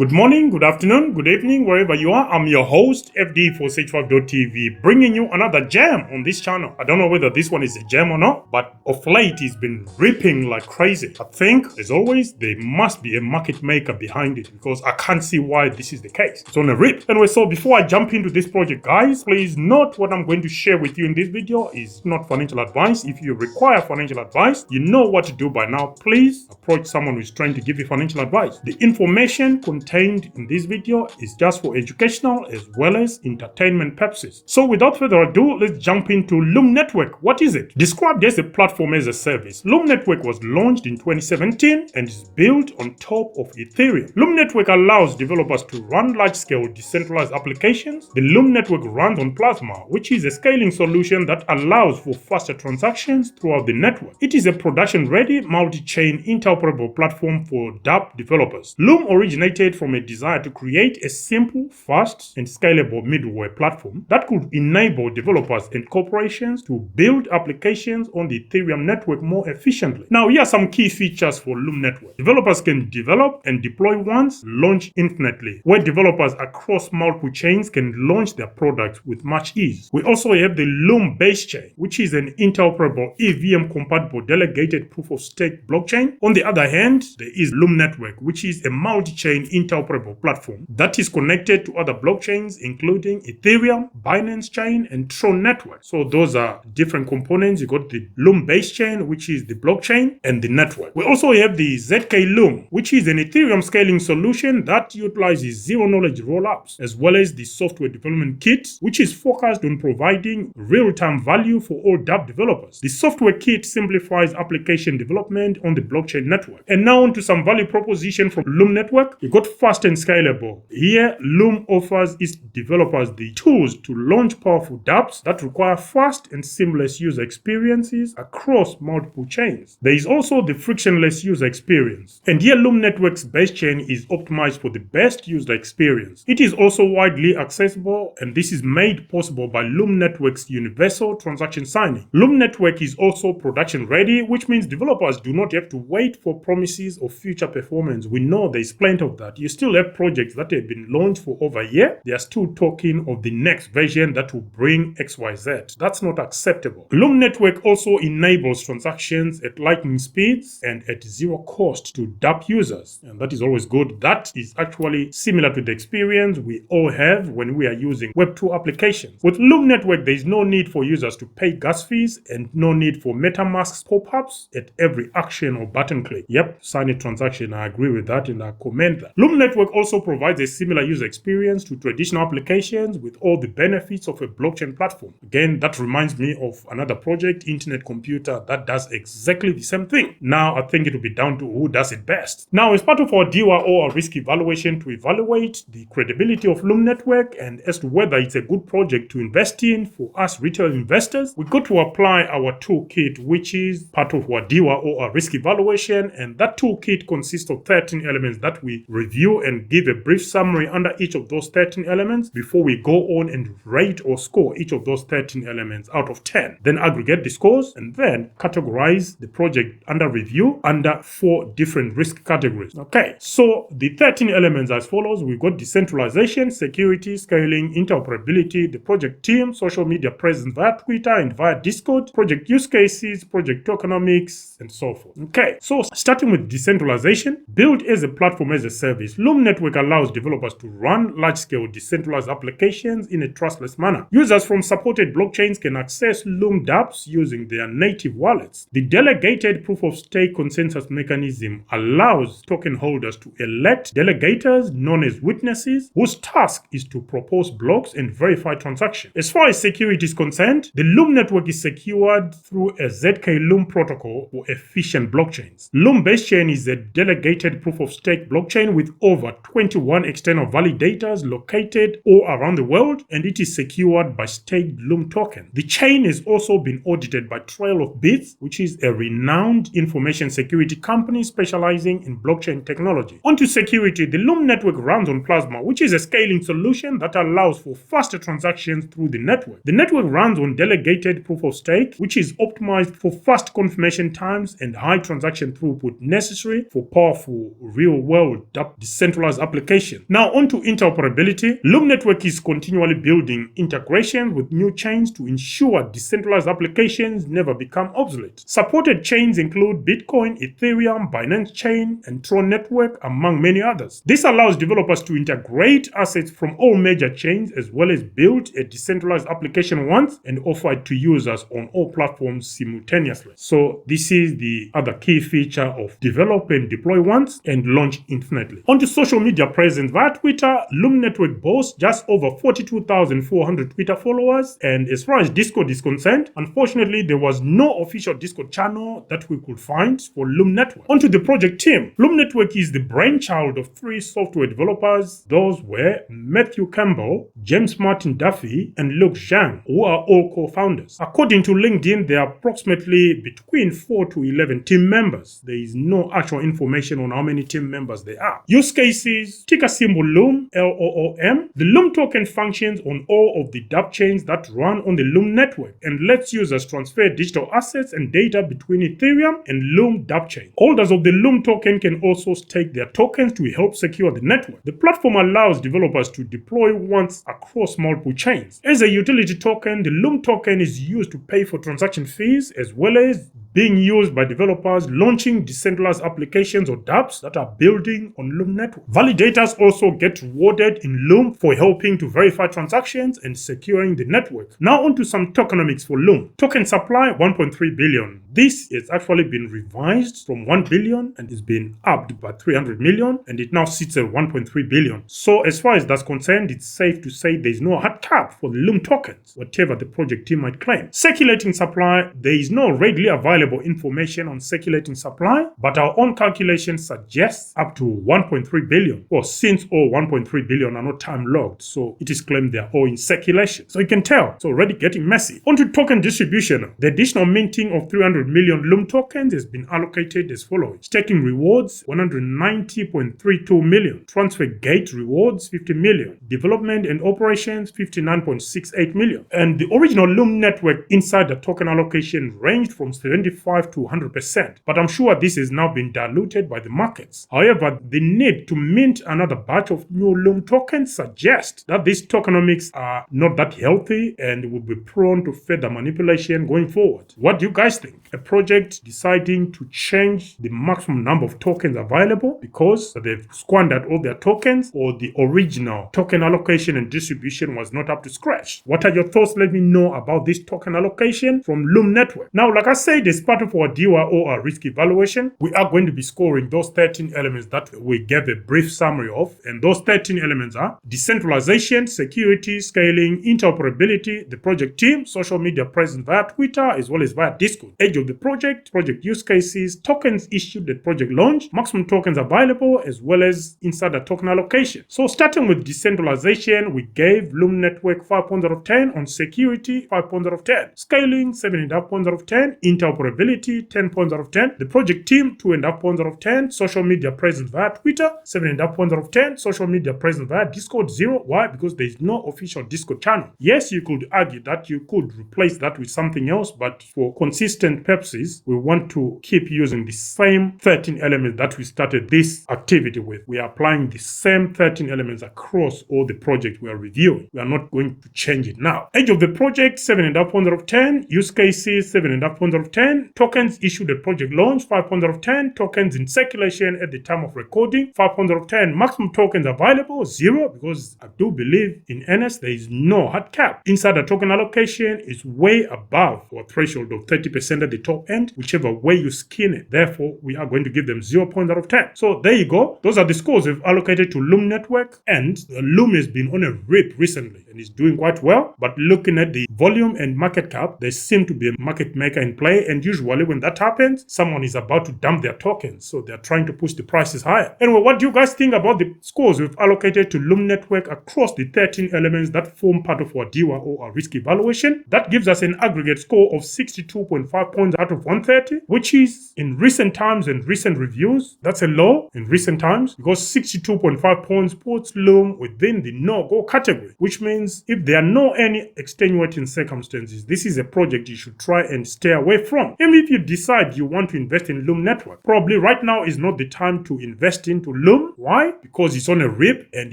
Good morning, good afternoon, good evening, wherever you are. I'm your host, FD465.tv, bringing you another gem on this channel. I don't know whether this one is a gem or not, but of late it's been ripping like crazy. I think, as always, there must be a market maker behind it because I can't see why this is the case. It's on a rip. Anyway, so before I jump into this project, guys, please note what I'm going to share with you in this video is not financial advice. If you require financial advice, you know what to do by now. Please approach someone who is trying to give you financial advice. The information contained in this video is just for educational as well as entertainment purposes. So without further ado, let's jump into Loom Network. What is it? Described as a platform as a service, Loom Network was launched in 2017 and is built on top of Ethereum. Loom Network allows developers to run large-scale decentralized applications. The Loom Network runs on Plasma, which is a scaling solution that allows for faster transactions throughout the network. It is a production-ready, multi-chain, interoperable platform for dApp developers. Loom originated from a desire to create a simple, fast, and scalable middleware platform that could enable developers and corporations to build applications on the Ethereum network more efficiently. Now, here are some key features for Loom Network. Developers can develop and deploy once, launch infinitely, where developers across multiple chains can launch their products with much ease. We also have the Loom base chain, which is an interoperable EVM-compatible delegated proof-of-stake blockchain. On the other hand, there is Loom Network, which is a multi-chain interoperable platform that is connected to other blockchains, including Ethereum, Binance Chain, and Tron Network. So those are different components. You got the Loom base chain, which is the blockchain, and the network. We also have the ZK Loom, which is an Ethereum scaling solution that utilizes zero-knowledge rollups, as well as the software development kit, which is focused on providing real-time value for all dApp developers. The software kit simplifies application development on the blockchain network. And now on to some value proposition from Loom Network. You got fast and scalable. Here, Loom offers its developers the tools to launch powerful dApps that require fast and seamless user experiences across multiple chains. There is also the frictionless user experience. And here, Loom Network's base chain is optimized for the best user experience. It is also widely accessible, and this is made possible by Loom Network's universal transaction signing. Loom Network is also production ready, which means developers do not have to wait for promises of future performance. We know there's plenty of that. You still have projects that have been launched for over a year. They are still talking of the next version that will bring XYZ. That's not acceptable. Loom Network also enables transactions at lightning speeds and at zero cost to dApp users. And that is always good. That is actually similar to the experience we all have when we are using Web2 applications. With Loom Network, there is no need for users to pay gas fees and no need for MetaMask pop-ups at every action or button click. Yep, sign a transaction. I agree with that and I commend that. Loom Network also provides a similar user experience to traditional applications with all the benefits of a blockchain platform. Again, that reminds me of another project, Internet Computer, that does exactly the same thing. Now, I think it will be down to who does it best. Now, as part of our DYO or risk evaluation to evaluate the credibility of Loom Network and as to whether it's a good project to invest in for us retail investors, we got to apply our toolkit, which is part of our DYO or risk evaluation. And that toolkit consists of 13 elements that we review and give a brief summary under each of those 13 elements before we go on and rate or score each of those 13 elements out of 10. Then aggregate the scores and then categorize the project under review under 4 different risk categories. Okay, so the 13 elements as follows. We've got decentralization, security, scaling, interoperability, the project team, social media presence via Twitter and via Discord, project use cases, project tokenomics, and so forth. Okay, so starting with decentralization, built as a platform as a service, Loom Network allows developers to run large-scale decentralized applications in a trustless manner. Users from supported blockchains can access Loom dApps using their native wallets. The delegated proof-of-stake consensus mechanism allows token holders to elect delegators known as witnesses, whose task is to propose blocks and verify transactions. As far as security is concerned, the Loom Network is secured through a ZK Loom protocol for efficient blockchains. Loom base chain is a delegated proof-of-stake blockchain with over 21 external validators located all around the world, and it is secured by staked Loom token. The chain has also been audited by Trail of Bits, which is a renowned information security company specializing in blockchain technology. Onto security, the Loom network runs on Plasma, which is a scaling solution that allows for faster transactions through the network. The network runs on delegated proof of stake, which is optimized for fast confirmation times and high transaction throughput necessary for powerful real-world decentralized application. Now onto interoperability. Loom Network is continually building integration with new chains to ensure decentralized applications never become obsolete. Supported chains include Bitcoin, Ethereum, Binance Chain, and Tron Network, among many others. This allows developers to integrate assets from all major chains as well as build a decentralized application once and offer it to users on all platforms simultaneously. So this is the other key feature of develop and deploy once and launch infinitely. On to social media presence via Twitter, Loom Network boasts just over 42,400 Twitter followers, and as far as Discord is concerned, unfortunately there was no official Discord channel that we could find for Loom Network. On to the project team. Loom Network is the brainchild of 3 software developers. Those were Matthew Campbell, James Martin Duffy, and Luke Zhang, who are all co-founders. According to LinkedIn, there are approximately between 4 to 11 team members. There is no actual information on how many team members there are. Use cases: ticker symbol Loom, LOOM. The Loom token functions on all of the dApp chains that run on the Loom network and lets users transfer digital assets and data between Ethereum and Loom dApp chain. Holders of the Loom token can also stake their tokens to help secure the network. The platform allows developers to deploy once across multiple chains. As a utility token, the Loom token is used to pay for transaction fees as well as being used by developers launching decentralized applications or dApps that are building on Loom network. Validators also get rewarded in Loom for helping to verify transactions and securing the network. Now onto some tokenomics for Loom. Token supply 1.3 billion. This has actually been revised from 1 billion and is being upped by 300 million, and it now sits at 1.3 billion. So as far as that's concerned, it's safe to say there is no hard cap for the Loom tokens, whatever the project team might claim. Circulating supply, there is no readily available information on circulating supply, but our own calculation suggests up to 1.3 billion. Well, since all 1.3 billion are not time logged, so it is claimed they are all in circulation. So you can tell it's already getting messy. Onto token distribution. The additional minting of 300 million Loom tokens has been allocated as follows: staking rewards 190.32 million, transfer gate rewards 50 million, development and operations 59.68 million, and the original Loom network insider token allocation ranged from 75 to 100%, but I'm sure this has now been diluted by the markets. However, the need to mint another batch of new Loom tokens suggests that these tokenomics are not that healthy and will be prone to further manipulation going forward. What do you guys think? A project deciding to change the maximum number of tokens available because they've squandered all their tokens, or the original token allocation and distribution was not up to scratch? What are your thoughts? Let me know about this token allocation from Loom network. Now, like I said, as part of our DUA or our risk evaluation, we are going to be scoring those 13 elements that we gave a brief summary of, and those 13 elements are decentralization, security, scaling, interoperability, the project team, social media presence via Twitter as well as via Discord, age of the project, project use cases, tokens issued at project launch, maximum tokens available, as well as insider token allocation. So starting with decentralization, we gave Loom network 5 points out of 10, on security 5 points out of 10, scaling 7.5 points out of 10, interoperability 10 points out of 10, the project team 2.5 points out of 10, social media presence via Twitter 7.5 points out of 10, social media presence via Discord 0. Why? Because there is no official Discord channel. Yes, you could argue that you could replace that with something else, but for consistent purposes, we want to keep using the same 13 elements that we started this activity with. We are applying the same 13 elements across all the projects we are reviewing. We are not going to change it now. Age of the project 7.5 points out of 10, use cases 7.5 points out of 10, tokens issued at project launch 5 points out of 10, tokens in circulation at the time of recording 5 points out of 10, maximum tokens available 0, because I do believe in NS there is no hard cap. Insider token allocation is way above our threshold of 30% at the top end, whichever way you skin it. Therefore, we are going to give them 0 points out of 10. So there you go. Those are the scores we've allocated to Loom network, and Loom has been on a rip recently and is doing quite well. But looking at the volume and market cap, there seem to be a market maker in play, and usually when that happens, someone is about to dump their tokens, so they're trying to push the prices higher. Anyway, what do you guys think about the scores we've allocated to Loom network across the 13 elements that form part of our DUA or our risk evaluation? That gives us an aggregate score of 62.5 points out of 130, which is, in recent times and recent reviews, that's a low in recent times, because 62.5 points puts Loom within the no-go category, which means if there are no any extenuating circumstances, this is a project you should try and stay away from. And if you decide you want to invest in Loom network, probably right now is not the time to invest into into Loom. Why? Because it's on a rip and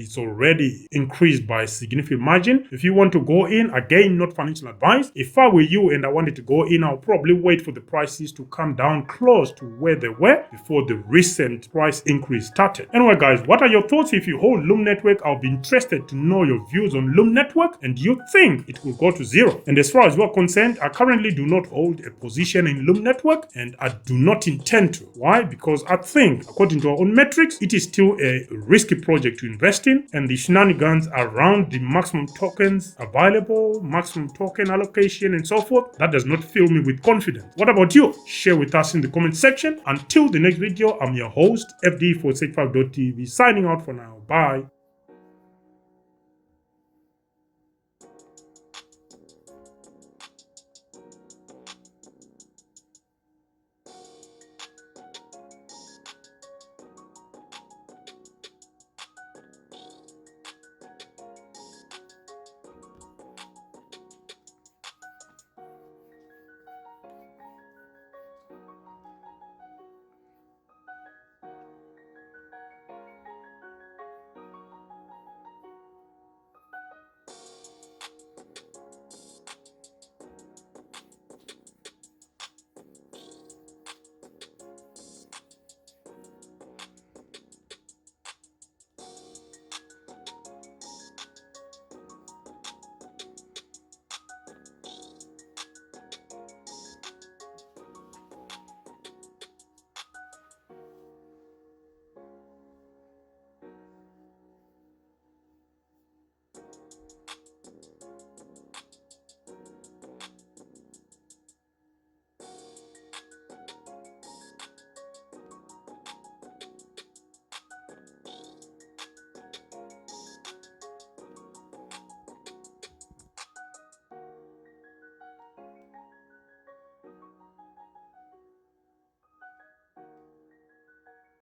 it's already increased by a significant margin. If you want to go in, again, not financial advice. If I were you and I wanted to go in, I'll probably wait for the prices to come down close to where they were before the recent price increase started. Anyway, guys, what are your thoughts if you hold Loom Network? I'll be interested to know your views on Loom Network, and do you think it will go to zero? And as far as we're concerned, I currently do not hold a position in Loom Network, and I do not intend to. Why? Because I think, according to our own metrics, it is still a risky project to invest in, and the shenanigans around the maximum tokens available, maximum token allocation, and so forth, that does not fill me with confidence. What about you? Share with us in the comment section. Until the next video, I'm your host, FD for 65.tv, signing out for now. Bye.